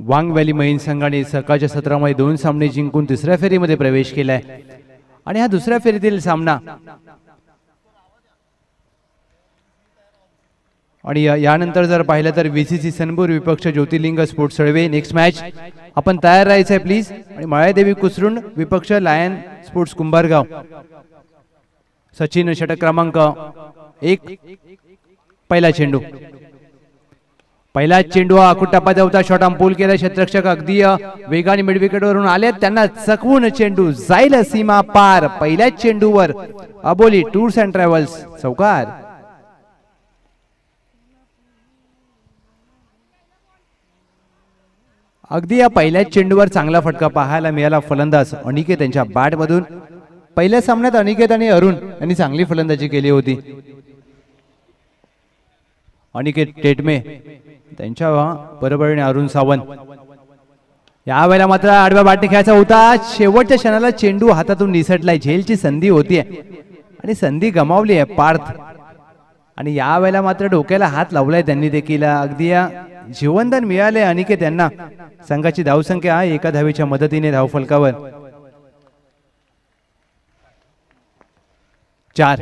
वांग valley महिन संघाने सकाळच्या सत्रामध्ये 2 सामने जिंकून तिसऱ्या फेरीमध्ये प्रवेश केलाय आणि हा दुसऱ्या फेरीतील सामना आणि यानंतर जर पाहिलं तर VCC सनपूर विपक्ष ज्योतिर्लिंग स्पोर्ट्स सळवे. नेक्स्ट मॅच आपण तयार राहायचंय प्लीज. आणि माळादेवी कुसरुंड विपक्ष लायन स्पोर्ट्स कुंभारगाव. सचिन षटक क्रमांक 1. पहिला चेंडू आकुट टप्प्यात होता. शॉट अंपूल केला. क्षेत्ररक्षक अगदी वेगाने मिड विकेट वरून आले. त्यांना चकवून चेंडू जाईल सीमा पार. पहिल्याच चेंडूवर अबोली टूर्स अँड ट्रॅव्हल्स चौकार. अगदी या पहिल्याच चेंडूवर चांगला फटका पाहायला मिळाला. फलंदाज अनिकेत यांच्या बॅट मधून. पहिल्या सामन्यात अनिकेत आणि अरुण यांनी चांगली फलंदाजी केली होती. अनिकेत टेटमे त्यांच्या बरोबरीने अरुण सावंत. यावेळेला मात्र आडव्या बॅटने खेळायचा होता. शेवटच्या क्षणाला चेंडू हातातून निसटलाय. झेलची संधी होती आणि संधी गमावली आहे पार्थ. आणि यावेळेला मात्र डोक्याला हात लावलाय त्यांनी देखील. अगदी जीवनदान मिळाले अनिकेत यांना. संघाची धावसंख्या 1 धावेच्या मदतीने धावफलकावर 4.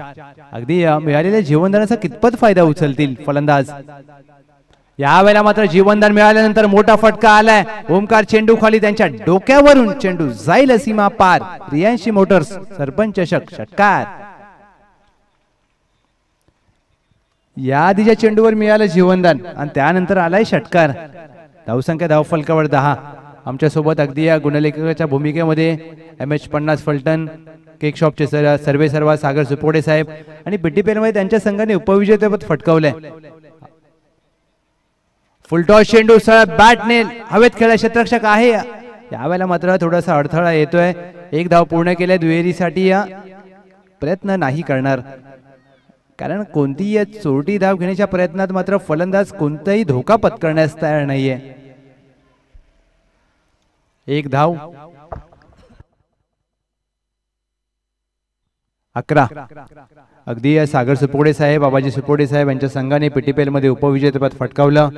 अगदी मिळालेल्या जीवनदानाचा कितपत फायदा उचलतील फलंदाज. यावेळेला मात्र जीवनदान मिळाल्यानंतर मोठा फटका आलाय. ओमकार चेंडू खाली. त्यांच्या डोक्यावरून चेंडू जाईल सीमा पार. रियांशी मोटर्स सरपंच चषक षटकार. या आधीच्या चेंडूवर मिळालं जीवनदान आणि त्यानंतर आलाय षटकार. धावसंख्या धावफलकावर 10. आमच्या सोबत अगदी या गुणलेखकाच्या भूमिकेमध्ये MH50 फलटण केक शॉपचे सर्वे सर्वा सागर सुपोडे साहेब आणि BTPL मध्ये त्यांच्या संघाने उपविजेतेपद फटकावलंय. फुलटॉस चेंडू बॅटने हवेत खेळला. क्षेत्ररक्षक आहे. यावेळेला मात्र थोडासा अडथळा येतोय. 1 धाव पूर्ण केल्या. दुहेरीसाठी प्रयत्न नाही करणार कारण कोणतीही चोरटी धाव घेण्याच्या प्रयत्नात मात्र फलंदाज कोणताही धोका पत्करण्यास तयार नाहीये. 1 धाव. 11. अगदी सागर सुपोडे साहेब बाबाजी सुपोडे साहेब यांच्या संघाने PTPL मध्ये उपविजेतेपद फटकावलं.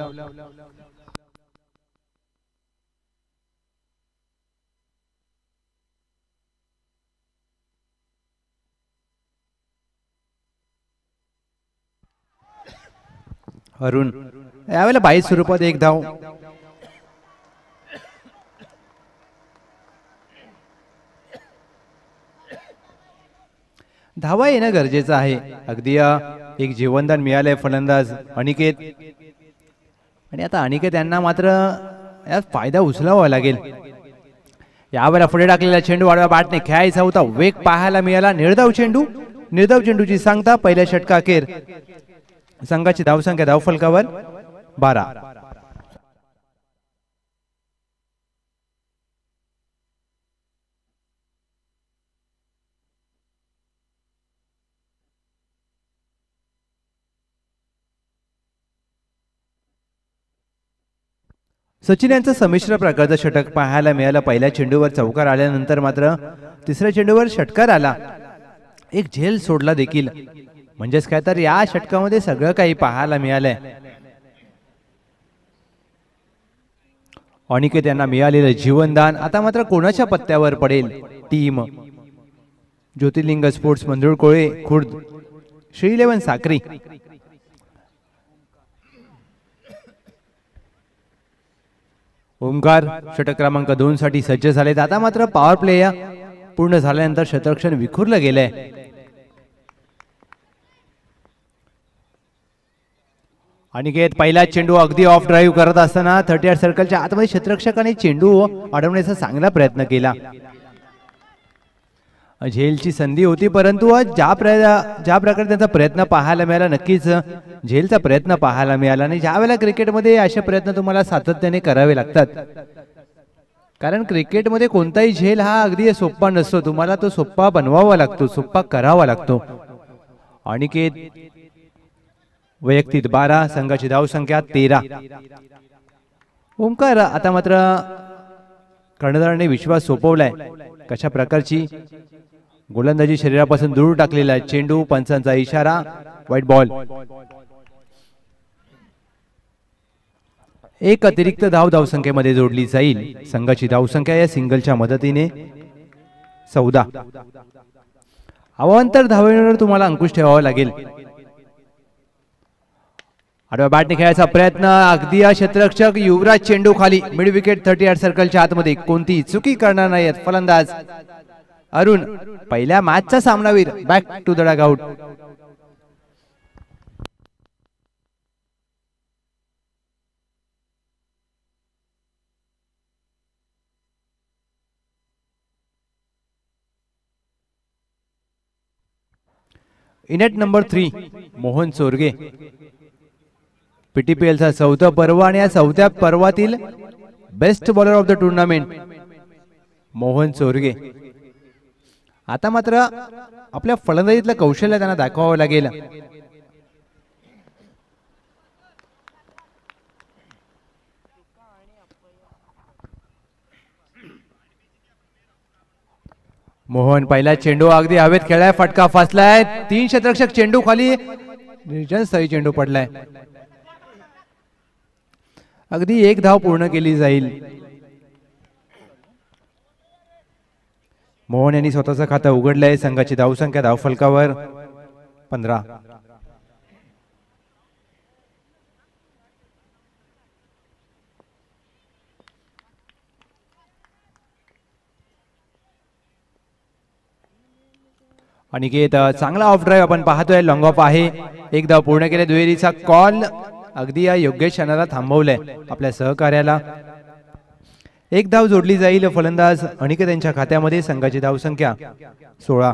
अरुण यावेळेला 22 स्वरूपात 1 धाव. धावा येणं गरजेचं आहे. अगदी एक जीवनदान मिळालंय फलंदाज अनिकेत. आणि आता अनिकेत यांना मात्र यात फायदा उचलावा लागेल. यावेळेला पुढे टाकलेला चेंडू आडव्या बॅटने खेळायचा होता. वेग पाहायला मिळाला. निर्धाव चेंडूची सांगता. पहिल्या षटका अखेर संघाची धावसंख्या धावफलकावर 12. सचिन यांचं संमिश्र प्रकारचं षटक पाहायला मिळालं. पहिल्या चेंडूवर चौकार आल्यानंतर मात्र तिसऱ्या चेंडूवर षटकार आला. एक झेल सोडला देखील. म्हणजेच काय तर या षटकामध्ये सगळं काही पाहायला मिळालंय. अनिकेत यांना मिळालेलं जीवनदान आता मात्र कोणाच्या पत्त्यावर पडेल. टीम ज्योतिर्लिंग स्पोर्ट्स मंजुळ कोळे खुर्द, श्री 11 साक्री. ओमकार षटक क्रमांक 2 साठी सज्ज झालेत. आता मात्र पॉवर प्ले पूर्ण झाल्यानंतर क्षेत्ररक्षण विखुरलं गेलंय. अनिकेत पहिला चेंडू अगदी ऑफ ड्राईव्ह करत असताना 38 सर्कलच्या आतमध्ये क्षेत्ररक्षकाने चेंडू अडवण्याचा चांगला प्रयत्न केला. झेलची संधी होती परंतु ज्या प्रकारे त्यांचा प्रयत्न पाहायला मिळाला नक्कीच झेलचा प्रयत्न पाहायला मिळाला. आणि ज्यावेळेला क्रिकेटमध्ये असे प्रयत्न तुम्हाला सातत्याने करावे लागतात कारण क्रिकेटमध्ये कोणताही झेल हा अगदी सोपा नसतो. तुम्हाला तो सोपा बनवावा लागतो, सोपा करावा लागतो. अनिकेत वैयक्तिक 12, संघाची धावसंख्या 13. ओमकार आता मात्र कर्णधाराने विश्वास सोपवलाय. कशा प्रकारची गोलंदाजी शरीरापासून दूर टाकलेला चेंडू, पंचांचा इशारा, व्हाईट बॉल. एक अतिरिक्त धावसंख्येमध्ये जोडली जाईल. संघाची धावसंख्या या सिंगलच्या मदतीने 14. अवांतर धावेवर तुम्हाला अंकुश ठेवावा लागेल. आडव्या बॅटने खेळायचा प्रयत्न. अगदी क्षेत्ररक्षक युवराज चेंडू खाली मिड विकेट 38 सर्कलच्या आतमध्ये. कोणती चुकी करणार नाहीत फलंदाज अरुण. पहिल्या मॅचचा सामनावीर बॅक टू द डगआउट. इनेट नंबर 3 मोहन चोरगे. पीटीपीएलचा 4था पर्व आणि या 4थ्या पर्वातील best bowler of the tournament Mohan Chorge. आता मात्र आपल्या फलंदाजीतलं कौशल्य त्यांना दाखवावं लागेल. मोहन पहिला चेंडू अगदी हवेत खेळाय. फटका फसलाय. 3 क्षेत्ररक्षक चेंडू खाली. निर्जनस्थळी चेंडू पडलाय. अगदी 1 धाव पूर्ण केली जाईल. मोहन यांनी स्वतःचं खातं उघडलंय. संघाची धावसंख्या धावफलकावर 15. अनिकेत चांगला ऑफ ड्राईव्ह आपण पाहतोय. लॉंग ऑफ आहे. 1 धाव पूर्ण केले. दुहेरीचा कॉल अगदी या योग्य क्षणाला थांबवलंय आपल्या सहकार्याला. 1 धाव जोडली जाईल फलंदाज अनिकेत यांच्या खात्यामध्ये. संघाची धावसंख्या 16.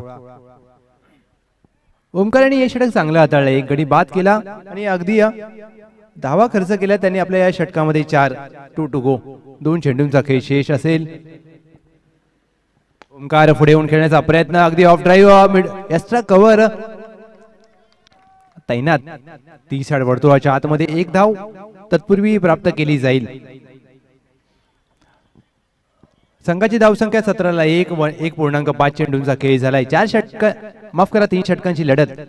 ओमकार यांनी हे षटक चांगलं हाताळलं. 1 गडी बाद केला आणि अगदी धावा खर्च केला त्यांनी आपल्या या षटकामध्ये. 4 2 टू गो. 2 चेंडूंचा खेळ शेष असेल. ओमकार पुढे येऊन खेळण्याचा प्रयत्न. अगदी ऑफ ड्राईव्ह एक्स्ट्रा कव्हर तैनात. 30 वर्तुळाच्या आतमध्ये 1 धाव तत्पूर्वी प्राप्त केली जाईल. संघाची धावसंख्या 17ला 1.5 चेंडूंचा खेळ झालाय. 3 षटकांची लढत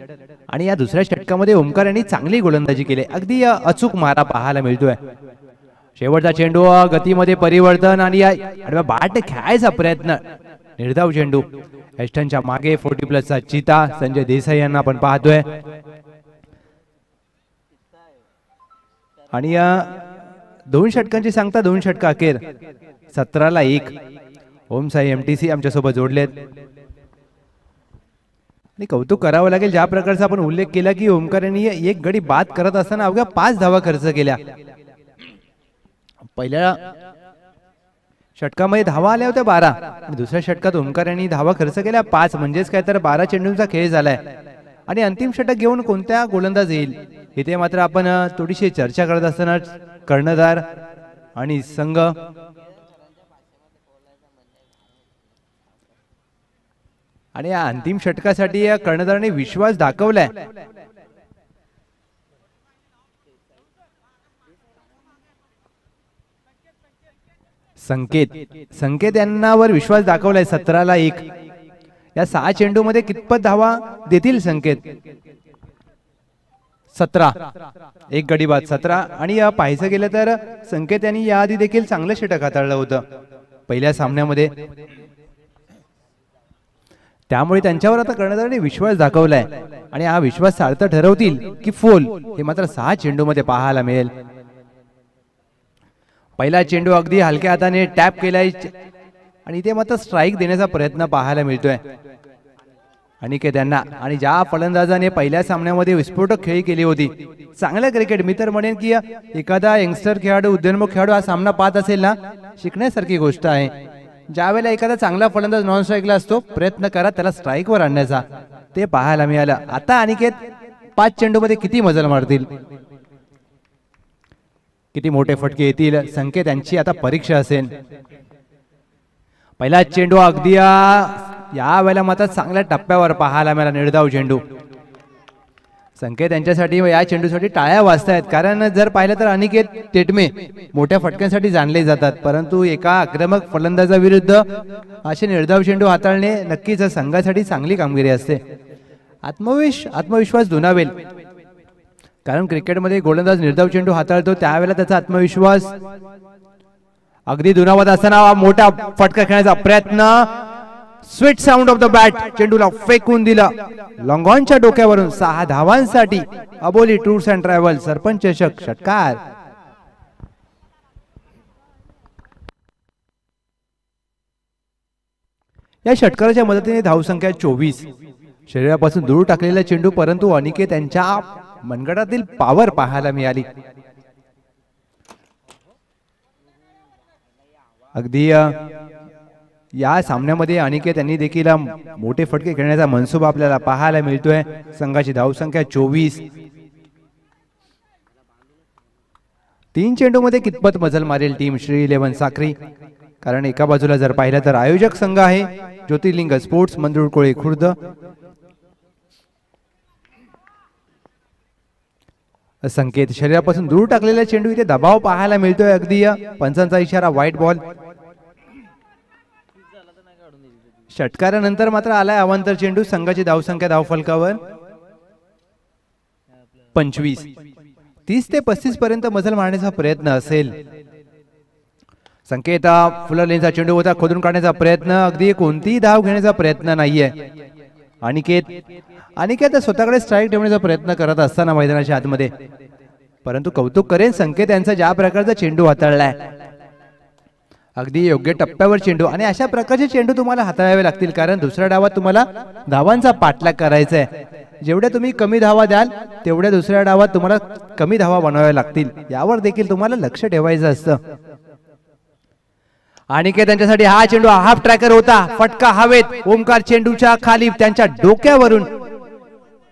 आणि या दुसऱ्या षटकामध्ये ओमकार यांनी चांगली गोलंदाजी केली. अगदी अचूक मारा पाहायला मिळतोय. शेवटचा चेंडू गतीमध्ये परिवर्तन आणि या आडव्या बॅट खेळायचा प्रयत्न. निर्धाव चेंडू. एस्टनच्या मागे 40+ चिता संजय देसाई यांना आपण पाहतोय. आणि 2 षटकांची सांगता 2 षटक अखेर 17ला 1. ओम साई एमटीसी आमच्या सोबत जोडलेत. आणि कौतुक करावं लागेल ज्या प्रकारचा आपण उल्लेख केला की ओमकार यांनी 1 गडी बाद करत असताना अवघ्या 5 धावा खर्च केल्या. पहिल्या षटकामध्ये धावा आल्या होत्या 12 आणि दुसऱ्या षटकात ओमकार यांनी धावा खर्च केल्या 5. म्हणजेच काय तर 12 चेंडूंचा खेळ झालाय. आणि अंतिम षटक घेऊन कोणत्या गोलंदाज येईल इथे मात्र आपण थोडीशी चर्चा करत असताना कर्णधार आणि संघ आणि या अंतिम षटकासाठी या कर्णधाराने विश्वास दाखवलाय. संकेत यांनावर विश्वास दाखवलाय. 17ला 1. या 6 चेंडू मध्ये कितपत धावा देतील संकेत. 17. 1 गडी बाद 17. आणि पाहायचं गेलं तर संकेत यांनी याआधी देखील चांगलं षटक हाताळलं होतं पहिल्या सामन्यामध्ये. त्यामुळे त्यांच्यावर आता कर्णधाराने विश्वास दाखवलाय आणि हा विश्वास सार्थ ठरवतील की फोल हे मात्र 6 चेंडू मध्ये पाहायला मिळेल. पहिला चेंडू अगदी हलक्या हाताने टॅप केलाय आणि इथे मात्र स्ट्राईक देण्याचा प्रयत्न पाहायला मिळतोय अनिकेत यांना. आणि ज्या फलंदाजाने पहिल्या सामन्यामध्ये विस्फोटक खेळी केली होती, चांगलं क्रिकेट, मी तर म्हणेन की एखादा यंगस्टर खेळाडू, उद्योन्मुख खेळाडू हा सामना पाहत असेल ना, शिकण्यासारखी गोष्ट आहे. ज्यावेळेला एखादा चांगला फलंदाज नॉन स्ट्राईकला असतो, प्रयत्न करा त्याला स्ट्राईकवर आणण्याचा, ते पाहायला मिळालं. आता अनिकेत 5 चेंडूमध्ये किती मजल मारतील, किती मोठे फटके येतील, संकेत यांची आता परीक्षा असेल. पहिला चेंडू अगदी या वेळेला मात्र चांगल्या टप्प्यावर पाहायला मिळाला, निर्धाव चेंडू. संकेत यांच्यासाठी या चेंडूसाठी टाळ्या वाजतायत, कारण जर पाहिलं तर अनिकेत टेटमे मोठ्या फटक्यांसाठी जाणले जातात, परंतु एका आक्रमक फलंदाजाविरुद्ध असे निर्धाव चेंडू हाताळणे नक्कीच संघासाठी चांगली कामगिरी असते. आत्मविश्वास दुणावेल. कारण क्रिकेटमध्ये गोलंदाज निर्धाव चेंडू हाताळतो त्यावेळेला त्याचा आत्मविश्वास अगदी दुनावत असताना मोठा फटका खेळण्याचा प्रयत्न, sweet sound of the bat, चेंडूला फेकून दिला लॉंगॉनच्या डोक्यावरून 6 धावांसाठी Aboli tours and travel Sarpanch Chashak षटकार. या षटकाराच्या मदतीने धावसंख्या 24. शरीरापासून दूर टाकलेला चेंडू परंतु अनिकेत यांच्या मनगटातील पॉवर पाहायला मिळाली. अगदी या सामन्यामध्ये अनिकेत यांनी देखील मोठे फटके खेळण्याचा मनसुबा आपल्याला पाहायला मिळतोय. संघाची धावसंख्या 24. 3 चेंडूमध्ये कितपत मजल मारेल टीम श्री 11 साक्री. कारण एका बाजूला जर पाहिलं तर आयोजक संघ आहे ज्योतिर्लिंग स्पोर्ट्स मंदुरकोळे खुर्द. संकेत शरीरापासून दूर टाकलेला चेंडू इथे दबाव पाहायला मिळतोय. अगदी पंचांचा इशारा व्हाईट बॉल. षटकारानंतर मात्र आलाय अवांतर चेंडू. संघाची धावसंख्या धावफलकावर 25. 30 ते 35 पर्यंत मजल मारण्याचा प्रयत्न असेल. संकेत फुलर लेनचा चेंडू होता, खोदून काढण्याचा प्रयत्न, अगदी कोणतीही धाव घेण्याचा प्रयत्न नाहीये. अनिकेत स्वतःकडे स्ट्राईक ठेवण्याचा प्रयत्न करत असताना मैदानाच्या आतमध्ये, परंतु कौतुक करेन संकेत यांचा ज्या प्रकारचा चेंडू हाताळलाय. अगदी योग्य टप्प्यावर चेंडू आणि अशा प्रकारचे चेंडू तुम्हाला हाताळावे लागतील. कारण दुसऱ्या डावात तुम्हाला धावांचा पाठलाग करायचा आहे. जेवढ्या तुम्ही कमी धावा द्याल तेवढ्या दुसऱ्या डावात तुम्हाला कमी धावा बनवाव्या लागतील. यावर देखील तुम्हाला लक्ष ठेवायचं असतं. अनिकेत त्यांच्यासाठी हा चेंडू हाफ ट्रॅकर होता. फटका हवेत, ओमकार चेंडूच्या खाली त्यांच्या डोक्यावरून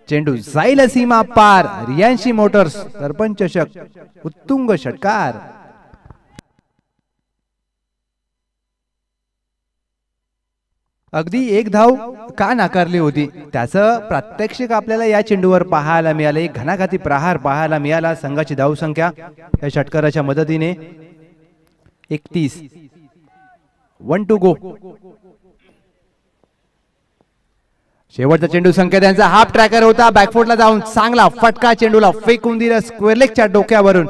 चेंडू जाईल सीमा पार. रियांशी मोटर्स सरपंच चषक उत्तुंग षटकार. अगदी एक धाव का नाकारली होती त्याचं प्रात्यक्षिक आपल्याला या चेंडूवर पाहायला मिळाले. एक घणाघाती प्रहार पाहायला मिळाला. संघाची धावसंख्या या षटकाराच्या मदतीने 31. 1 टू गो. शेवटचा चेंडू संकेत यांचा हाफ ट्रॅकर होता. बॅकफुटला जाऊन चांगला फटका, चेंडूला फेकून दिला स्क्वेअर लेगच्या डोक्यावरून.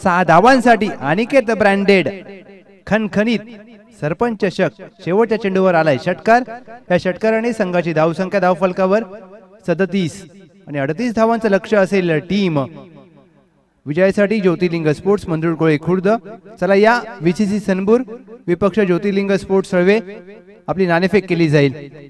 6 धावांसाठी अनिकेत ब्रँडेड खणखणीत सरपंच चषक शेवटच्या चेंडूवर आलाय षटकार. या षटकाराने संघाची धावसंख्या धावफलकावर 37 आणि 38 धावांचं लक्ष असेल टीम विजयासाठी ज्योतिर्लिंग स्पोर्ट्स मंदुरकोळे खुर्द. चला या व्हीसीसी सनबूर विपक्ष ज्योतिर्लिंग स्पोर्ट्स सळवे आपली नाणेफेक केली जाईल.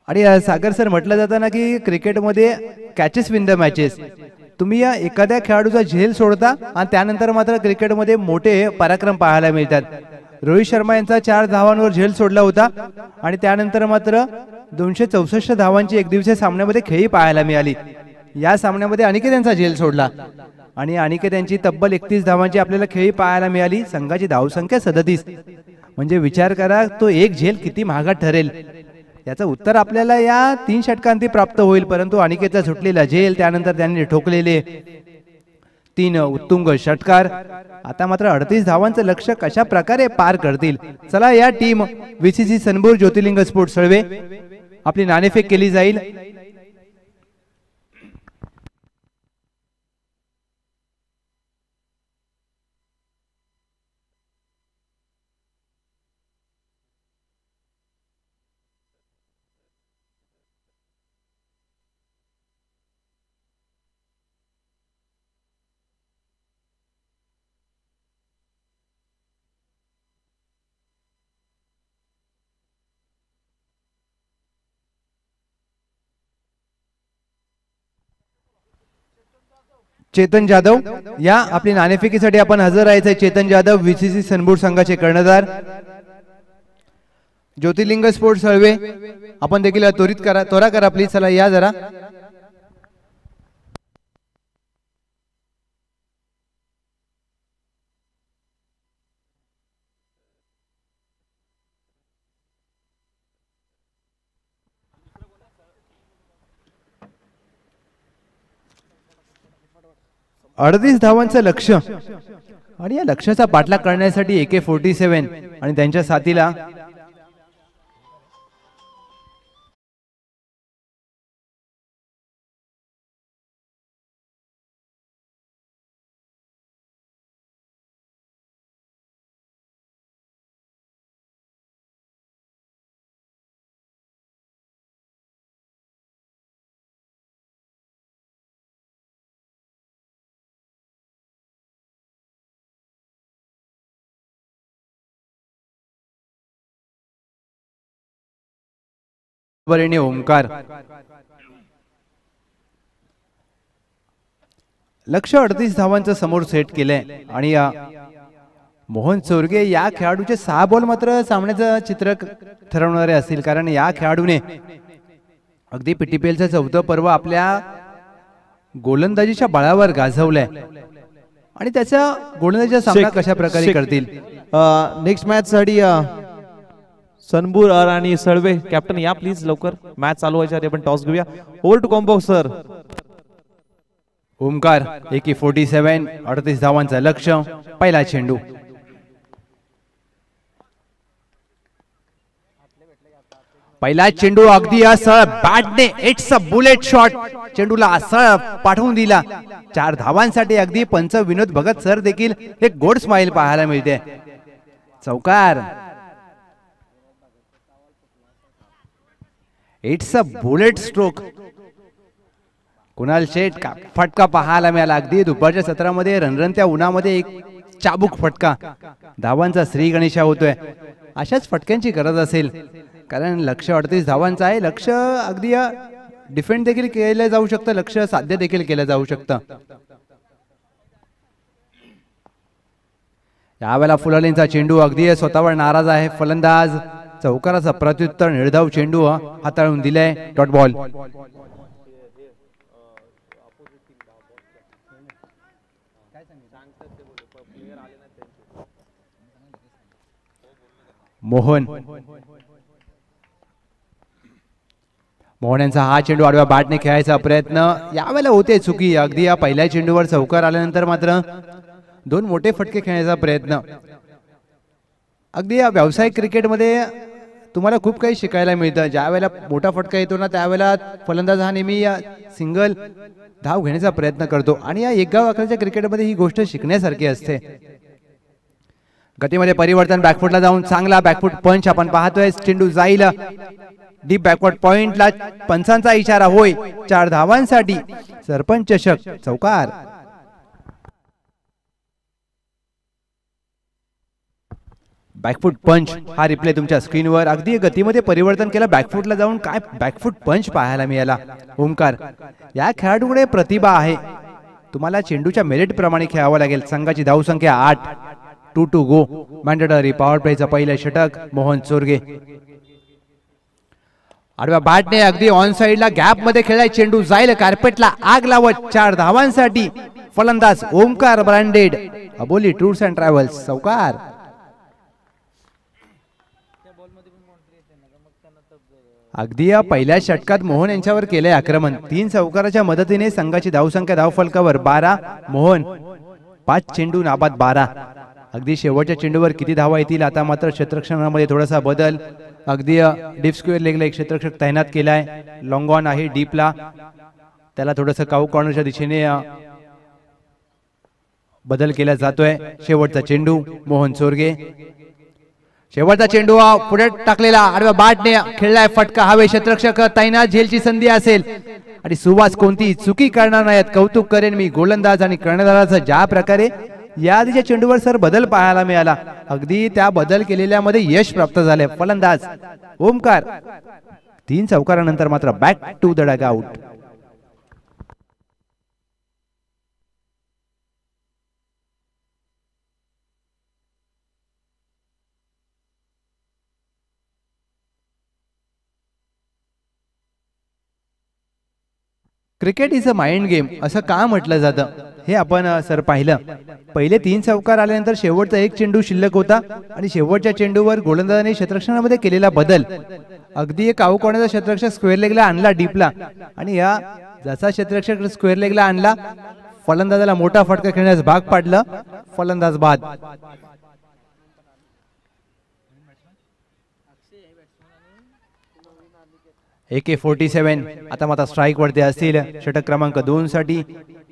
आणि सागर सर म्हटलं जातं ना की क्रिकेटमध्ये कॅचेस विन द मॅचेस. तुम्ही या एखाद्या खेळाडूचा झेल सोडता आणि त्यानंतर मात्र क्रिकेटमध्ये मोठे पराक्रम पाहायला मिळतात. रोहित शर्मा यांचा 4 धावांवर झेल सोडला होता आणि त्यानंतर मात्र 264 धावांची एकदिवसीय सामन्यामध्ये खेळी पाहायला मिळाली. या सामन्यामध्ये अनिकेत यांचा झेल सोडला आणि अनिकेत यांची तब्बल 31 धावांची आपल्याला खेळी पाहायला मिळाली. संघाची धावसंख्या 37. म्हणजे विचार करा तो एक झेल किती महागात ठरेल. याचं उत्तर आपल्याला या 3 षटकांती प्राप्त होईल. परंतु अनिकेतचा सुटलेला झेल, त्यानंतर त्यांनी ठोकलेले 3 उत्तुंग षटकार, आता मात्र 38 धावांचं लक्ष कशा प्रकारे पार करतील. चला या टीम व्हीसीसी सनबूर ज्योतिर्लिंग स्पोर्ट्स सळवे आपली नाणेफेक केली जाईल. चेतन जाधव या आपली नाणेफेकीसाठी आपण हजर राहायचे. चेतन जाधव व्हीसीसी सनबूर संघाचे कर्णधार. ज्योतिर्लिंग स्पोर्ट्स सळवे आपण देखील त्वरा करा प्लीज. चला या जरा. 38 धावांचं लक्ष्य आणि या लक्ष्याचा पाठलाग करण्यासाठी AK-47 आणि त्यांच्या साथीला बरेने ओमकार. लक्ष्य 38 धावांचं समोर सेट केलंय आणि या मोहन चोरगे या खेळाडूचे 6 बॉल मात्र सामन्याचं चित्र ठरवणारे असतील, कारण या खेळाडूने अगदी PTPLचं 4थं पर्व आपल्या गोलंदाजीच्या बळावर गाजवलंय आणि त्याच्या गोलंदाजीचा सामना कशा प्रकारे करतील. नेक्स्ट मॅच साठी सनबूर आणि सळवे कॅप्टन या प्लीज लवकर. मॅच चालू व्हायच्या आधी आपण टॉस घेऊया. Over to combo sir. Omkar AK-47 38 धावांचं लक्ष्य. पहिला चेंडू पहिला चेंडू अगदी असं बॅटने इट्स अ बुलेट शॉट चेंडूला असं पाठवून दिला. 4 धावांसाठी अगदी पंच विनोद भगत सर देखील एक गोड स्माइल पाहायला मिळते. चौकार. It's a bullet stroke. Kunal Sheth का फटका पाहायला मिळाला. अगदी दुपारच्या सत्रामध्ये रणरणत्या उन्हामध्ये एक चाबूक फटका. धावांचा श्री गणेशा होतोय. अशाच फटक्यांची गरज असेल, कारण लक्ष्य 38 धावांचं आहे. लक्ष्य अगदी डिफेंड देखील केलं जाऊ शकतं, लक्ष्य साध्य देखील केलं जाऊ शकतं. यावेळेला फुलालेंचा चेंडू अगदी स्वतःवर नाराज आहे फलंदाज. चौकाराचा प्रत्युत्तर निर्धाव चेंडू हाताळून दिलाय. Dot ball. मोहन यांचा हा चेंडू आडव्या बॅटने खेळायचा प्रयत्न. यावेळेला होते चुकी. अगदी या पहिल्या चेंडूवर चौकार आल्यानंतर मात्र 2 मोठे फटके खेळण्याचा प्रयत्न. अगदी या व्यावसायिक क्रिकेटमध्ये तुम्हाला खूप काही शिकायला मिळतं. ज्या वेळेला मोठा फटका येतो ना, त्यावेळेला फलंदाज हा नेहमी या सिंगल धाव घेण्याचा प्रयत्न करतो आणि या एक गाव आकाराच्या क्रिकेटमध्ये ही गोष्ट शिकण्यासारखी असते. गतीमध्ये परिवर्तन. बॅकफुटला जाऊन चांगला बॅकफुट पंच आपण पाहतोय. चेंडू जाईल डीप बॅकवर्ड पॉइंटला. पंचांचा इशारा होय. 4 धावांसाठी सरपंच चषक. चौकार. बॅकफुट पंच हा रिप्ले तुमच्या स्क्रीनवर. अगदी गतीमध्ये परिवर्तन केलं. बॅकफुटला जाऊन काय बॅकफुट पंच पाहायला मिळाला. ओमकार या खेळाडूकडे प्रतिभा आहे. तुम्हाला चेंडूच्या मेरिट प्रमाणे खेळावं लागेल. संघाची धावसंख्या 8. 2 to go. मॅन्डेटरी पॉवर प्लेचं पहिलं षटक मोहन चोरगे. आडव्या बॅटने अगदी ऑन साइडला गॅप मध्ये खेळलाय. चेंडू जाईल कार्पेटला आग लावत. 4 धावांसाठी फलंदाज Omkar branded. Aboli tours and travels. चौकार. अगदी या पहिल्या षटकात मोहन यांच्यावर केले आक्रमण. 3 चौकाराच्या मदतीने संघाची धावसंख्या धावफलकावर 12. मोहन 5 चेंडू नाबाद 12. अगदी शेवटच्या चेंडूवर किती धावा येतील आता मात्र क्षेत्ररक्षणामध्ये थोडासा बदल. अगदी डीप स्क्वेअर लेगला एक क्षेत्ररक्षक तैनात केलाय. लॉंग ऑन आहे डीपला. त्याला थोडंसं काऊ कॉर्नरच्या दिशेने बदल केला जातोय. शेवटचा चेंडू मोहन चोरगे. शेवटचा चेंडू पुढे टाकलेला. आडव्या बॅटने खेळलाय. फटका हवे. क्षेत्ररक्षक तैनात. झेलची संधी असेल आणि सुवास कोणती चुकी करणार नाहीत. कौतुक करेन मी गोलंदाज आणि कर्णधाराचं. ज्या प्रकारे या आधीच्या चेंडूवर सर बदल पाहायला मिळाला, अगदी त्या बदल केलेल्या मध्ये यश प्राप्त झाले. फलंदाज ओमकार. 3 चौकारानंतर मात्र back to the dugout. Cricket is a mind game असं का म्हटलं जातं हे आपण सर पाहिलं. पहिले 3 चौकार आल्यानंतर शेवटचा एक चेंडू शिल्लक होता आणि शेवटच्या चेंडूवर गोलंदाजाने क्षेत्ररक्षणामध्ये केलेला बदल. अगदी एक आउट करण्याचा क्षेत्ररक्षक स्क्वेअर लेगला आणला डीपला आणि या जसा क्षेत्ररक्षक स्क्वेअर लेगला आणला फलंदाजाला मोठा फटका खेळण्यास भाग पाडलं. फलंदाज बाद. AK-47 आता मात्र स्ट्राईक वरती असतील. षटक क्रमांक 2 साठी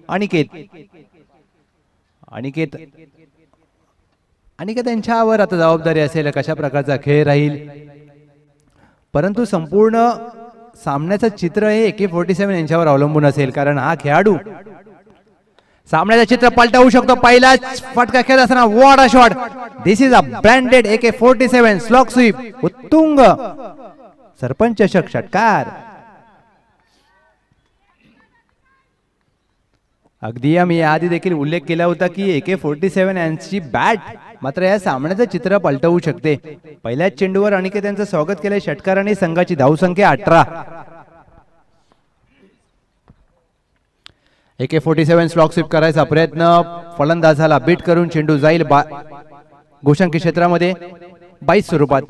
अनिकेत. अनिकेत यांच्यावर आता जबाबदारी असेल कशा प्रकारचा खेळ राहील. परंतु संपूर्ण सामन्याचं चित्र हे AK-47 यांच्यावर अवलंबून असेल, कारण हा खेळाडू सामन्याचं चित्र पलटवू शकतो. पहिलाच फटका खेळत असताना what a shot. This is a branded AK-47 slog sweep. उत्तुंग सरपंच चषक षटकार. अगदी मी आधी देखील उल्लेख केला होता की AK-47 यांची बॅट मात्र या सामन्याचं चित्र पलटवू शकते. पहिल्याच चेंडूवर अनिकेत यांचं स्वागत केलंय षटकाराने. संघाची धावसंख्या 18. AK-47 स्लॉग स्वीप करायचा प्रयत्न. फलंदाजाला बीट करून चेंडू जाईल गोशांकी क्षेत्रामध्ये 22 स्वरूपात.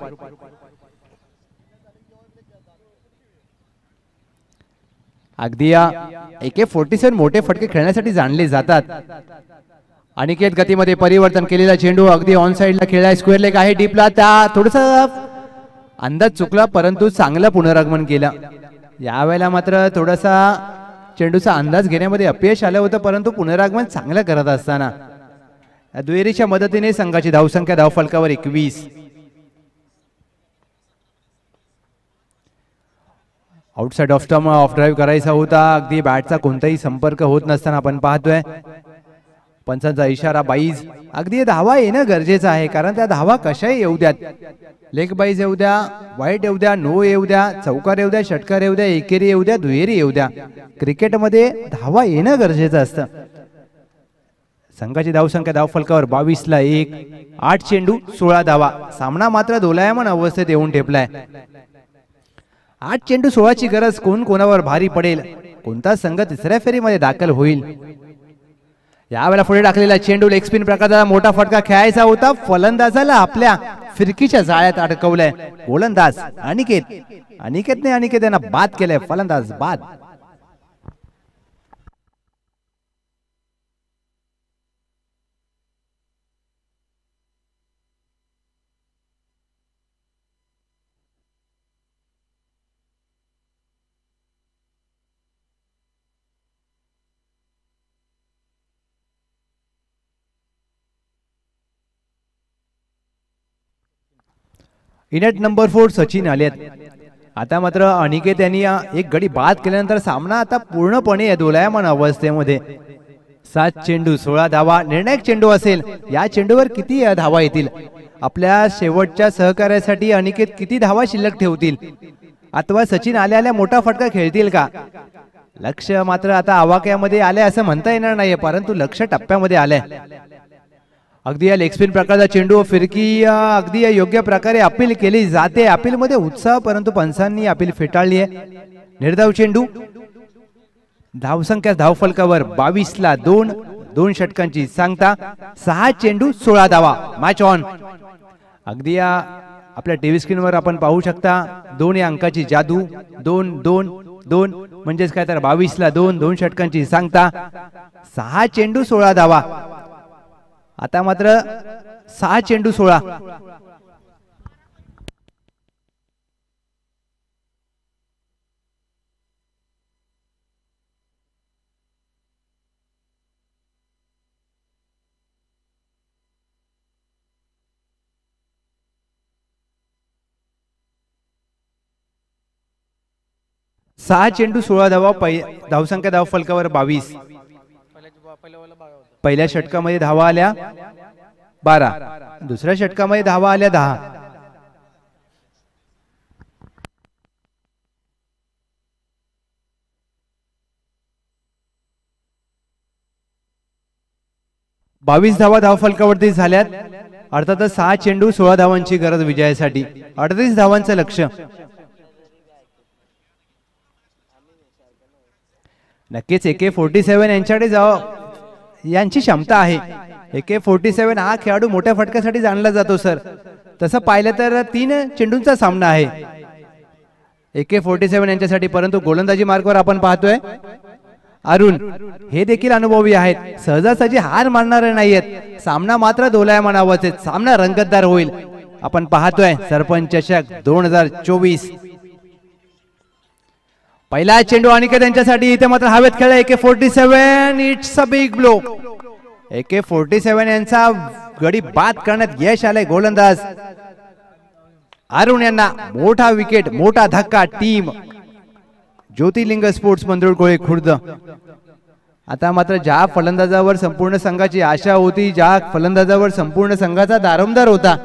अगदी AK-47 मोठे फटके खेळण्यासाठी जाणले जातात. अनिकेत गतीमध्ये परिवर्तन केलेला चेंडू अगदी ऑन साइडला खेळलाय. स्क्वेअर लेग आहे डीपला. त्या थोडंसं अंदाज चुकला परंतु चांगलं पुनरागमन केलं. यावेळेला मात्र थोडासा चेंडूचा अंदाज घेण्यामध्ये अपयश आलं होतं, परंतु पुनरागमन चांगलं करत असताना दुहेरीच्या मदतीने संघाची धावसंख्या धावफलकावर 21. Outside off stump of drive करायचा होता. अगदी बॅटचा कोणताही संपर्क होत नसताना आपण पाहतोय. पंचांचा इशारा 22. अगदी धावा येणं गरजेचं आहे, कारण त्या धावा कशाही येऊ द्यात. लेग बाईज येऊ द्या, वाईट येऊ द्या, नो येऊ द्या, चौकार येऊ द्या, षटकार येऊ द्या, एकेरी येऊ द्या, दुहेरी येऊ द्या, क्रिकेटमध्ये धावा येणं गरजेचं असतं. संघाची धावसंख्या धावफलकावर 22ला 1. 8 चेंडू 16 धावा. सामना मात्र दोलायमान अवस्थेत येऊन ठेपलाय. 8 चेंडू 16ची गरज. कोण कोणावर भारी पडेल, कोणता संघ तिसऱ्या फेरीमध्ये दाखल होईल. यावेळेला पुढे टाकलेला चेंडू लेग स्पिन प्रकारचा मोठा फटका खेळायचा होता. फलंदाजाला आपल्या फिरकीच्या जाळ्यात अडकवलंय. गोलंदाज अनिकेतने यांना बाद केलंय. फलंदाज बाद. इनेट नंबर 4 सचिन आलेत. आता मात्र अनिकेत यांनी एक गडी बाद केल्यानंतर सामना आता पूर्णपणे दोलायमान अवस्थेमध्ये. 7 चेंडू 16 धावा. निर्णायक चेंडू असेल. या चेंडूवर किती धावा येतील, आपल्या शेवटच्या सहकार्यासाठी अनिकेत किती धावा शिल्लक ठेवतील, अथवा सचिन आल्या मोठा फटका खेळतील का. लक्ष मात्र आता आवाक्यामध्ये आले असं म्हणता येणार नाहीये, परंतु लक्ष टप्प्यामध्ये आलंय. अगदी या लेग स्पिन प्रकारचा चेंडू फिरकी अगदी योग्य प्रकारे अपील केली जाते. अपील मध्ये उत्साह, परंतु पंचांनी अपील फेटाळली आहे. निर्धाव चेंडू. धावसंख्या धावफलकावर 22ला 2. 2 षटकांची सांगता. 6 चेंडू 16 धावा. Match on. अगदी आपल्या टीव्ही स्क्रीनवर आपण पाहू शकता 2 या अंकाची जादू. 2 2 2 म्हणजेच काय तर 22ला 2. 2 षटकांची सांगता. 6 चेंडू 16 धावा. आता मात्र 6 चेंडू 16. सहा चेंडू 16 धावा. धावसंख्या धावफलकावर 22. पहिल्या षटकामध्ये धावा आल्या 12. दुसऱ्या षटकामध्ये धावा आल्या 10. बावीस धावा धावफलकावरती झाल्यात. अर्थातच 6 चेंडू 16 धावांची गरज विजयासाठी. 38 धावांचं लक्ष. नक्कीच AK-47 यांच्याकडे यांची क्षमता आहे. AK-47 हा खेळाडू मोठ्या फटक्यासाठी जाणला जातो सर. तसं पाहिलं तर 3 चेंडूंचा सामना आहे AK-47 यांच्यासाठी, परंतु गोलंदाजी मार्गावर आपण पाहतोय अरुण हे देखील अनुभवी आहेत, सहजासहजी हार मानणारे नाहीयेत. सामना मात्र दोलायमान अवस्थेत, सामना रंगतदार होईल. आपण पाहतोय सरपंच चषक 2024. पहिला चेंडू अनिकेत यांच्यासाठी, इथे मात्र हवेत खेळला AK-47. It's a big blow. AK-47 यांचा गडी बाद करण्यात यश आलंय. गोलंदाज अरुण यांना मोठा विकेट, मोठा धक्का. टीम ज्योतिर्लिंग स्पोर्ट्स मंदुरकोळे खुर्द. आता मात्र ज्या फलंदाजावर संपूर्ण संघाची आशा होती, ज्या फलंदाजावर संपूर्ण संघाचा दारोमदार होता,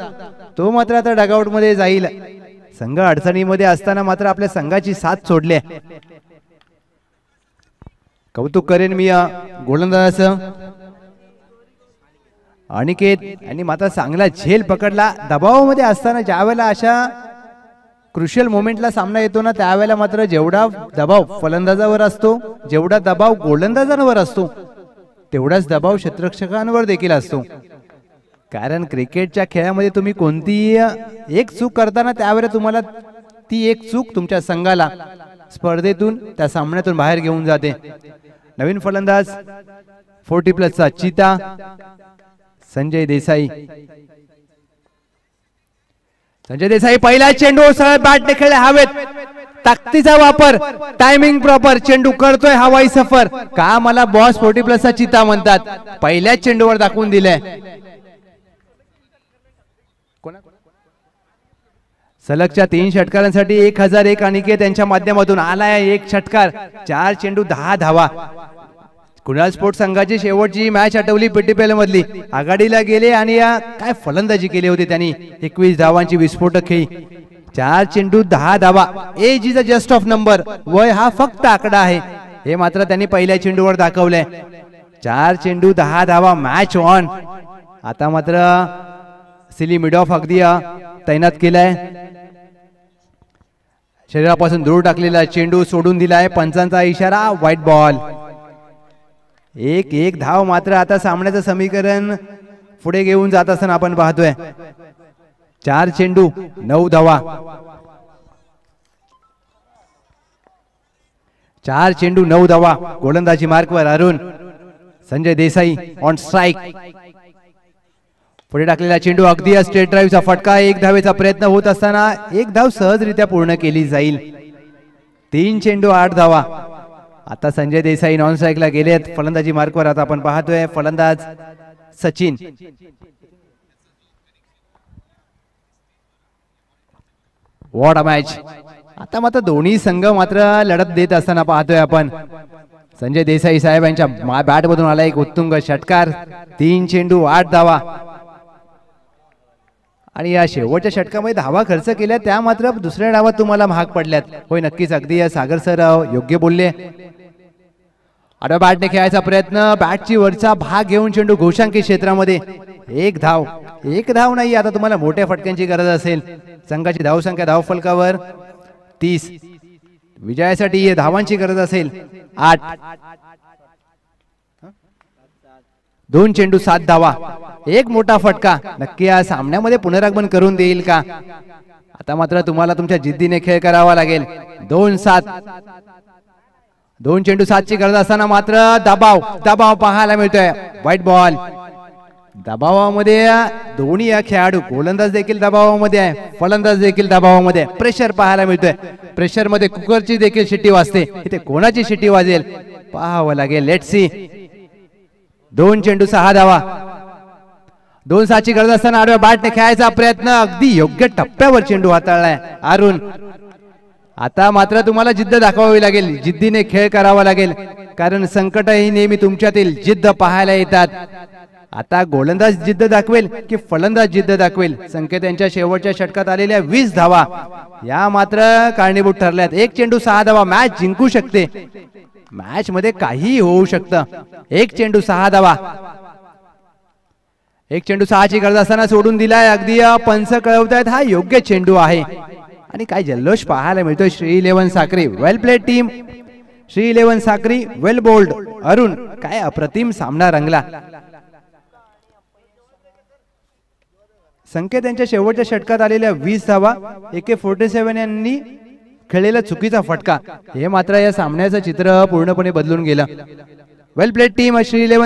तो मात्र आता डगआउट मध्ये जाईल. संघ अडचणीमध्ये असताना मात्र आपल्या संघाची साथ सोडली. कौतुक करेन मी गोलंदाजाचं. अनिकेत यांनी मात्र चांगला झेल पकडला. दबावामध्ये असताना ज्यावेळेला अशा क्रुशियल मोमेंटला सामना येतो ना, त्यावेळेला मात्र जेवढा दबाव फलंदाजावर असतो, जेवढा दबाव गोलंदाजांवर असतो, तेवढाच दबाव क्षेत्ररक्षकांवर देखील असतो. कारण क्रिकेटच्या खेळामध्ये तुम्ही कोणतीही एक चूक करताना त्यावेळेला तुम्हाला ती एक चूक तुमच्या संघाला स्पर्धेतून, त्या सामन्यातून बाहेर घेऊन जाते. नवीन फलंदाज 40+ चीता संजय देसाई. संजय देसाई पहिला चेंडू सरळ बॅटने खेळला हवेत. ताकदीचा वापर, टायमिंग प्रॉपर. चेंडू करतोय हवाई सफर. का मला बॉस 40+ चिता म्हणतात, पहिल्याच चेंडूवर दाखवून दिलंय. सलगच्या 3 षटकारांसाठी 1001 अनिकेत यांच्या माध्यमातून आलाय एक षटकार. 4 चेंडू 10 धावा. कुणाल स्पोर्ट्स संघाची शेवटची मॅच आठवली PTPL मधली. आघाडीला गेले आणि काय फलंदाजी केली होती त्यांनी. 21 धावांची विस्फोटक खेळी. 4 चेंडू 10 धावा. Age is a just of number. वय हा फक्त आकडा आहे, हे मात्र त्यांनी पहिल्या चेंडूवर दाखवलंय. 4 चेंडू 10 धावा. Match on. आता मात्र सिली मिड ऑफ अगदी तैनात केलाय. शरीरापासून दूर टाकलेला चेंडू सोडून दिलाय. पंचांचा इशारा, व्हाईट बॉल. एक धाव मात्र आता सामन्याचं समीकरण पुढे घेऊन जात असताना आपण पाहतोय. 4 चेंडू 9 धावा. 4 चेंडू 9 धावा. गोलंदाजी मार्कवर अरुण. Sanjay Desai on strike. पुढे टाकलेला चेंडू अगदी स्ट्रेट ड्राईव्हचा फटका. 1 धावेचा प्रयत्न होत असताना 1 धाव सहजरित्या पूर्ण केली जाईल. 3 चेंडू 8 धावा. आता संजय देसाई नॉन स्ट्राइकला गेलेत. फलंदाजी मार्कवर आता आपण पाहतोय फलंदाज सचिन. What a match. आता मात्र दोन्ही संघ मात्र लढत देत असताना पाहतोय आपण. संजय देसाई साहेब यांच्या बॅट मधून आला एक उत्तुंग षटकार. 3 चेंडू 8 धावा. आणि या शेवटच्या षटकामध्ये धावा खर्च केल्या, त्या मात्र दुसऱ्या डावात तुम्हाला महाग पडल्यात. होय, नक्कीच अगदी सागर सर योग्य बोलले. आडव्या बॅटने खेळायचा प्रयत्न. बॅटची वरचा भाग घेऊन चेंडू घोषांकित क्षेत्रामध्ये. 1 धाव. 1 धाव नाही, आता तुम्हाला मोठ्या फटक्यांची गरज असेल. संघाची धावसंख्या धावफलकावर 30. विजयासाठी धावांची गरज असेल 8. 2 चेंडू 7 धावा. एक मोठा फटका. नक्की या सामन्यामध्ये पुनरागमन करून देईल का? आता मात्र तुम्हाला तुमच्या जिद्दीने खेळ करावा लागेल. 2-7. 2 चेंडू 7 ची गरज असताना मात्र दबाव पाहायला मिळतोय. White ball. दबावामध्ये दोन्ही या खेळाडू, गोलंदाज देखील दबावामध्ये आहे, फलंदाज देखील दबावामध्ये आहे. प्रेशर पाहायला मिळतोय. प्रेशर मध्ये कुकरची देखील शिट्टी वाजते. इथे कोणाची शिट्टी वाजेल पाहावं लागेल. Let's see. 2 चेंडू 6 धावा. 2-7 ची गरज असताना आडव्या बॅटने खेळायचा प्रयत्न. अगदी योग्य टप्प्यावर चेंडू हाताळलाय अरुण. आता मात्र तुम्हाला जिद्द दाखवावी लागेल, जिद्दीने खेळ करावा लागेल, कारण संकट ही नेहमी तुमच्यातील जिद्द पाहायला येतात. आता गोलंदाज जिद्द दाखवेल की फलंदाज जिद्द दाखवेल? संकेत यांच्या शेवटच्या षटकात आलेल्या 20 धावा या मात्र कारणीभूत ठरल्यात. 1 चेंडू 6 धावा. मॅच जिंकू शकते. मॅच मध्ये काही होऊ शकतं. 1 चेंडू 6 धावा. 1 चेंडू 6 ची गरज असताना सोडून दिलाय. अगदी पंच कळवतायत हा योग्य चेंडू आहे. आणि काय जल्लोष पाहायला मिळतोय. श्री 11 साक्री. वेल प्लेड टीम. श्री 11 साक्री वेल बोल्ड. अरुण, काय अप्रतिम सामना रंगला. संकेत यांच्या शेवटच्या षटकात आलेल्या 20 धावा AK-47 यांनी खेळलेला चुकीचा फटका हे मात्र या सामन्याचं चित्र पूर्णपणे बदलून गेलं. वेल प्लेड टीम श्री 11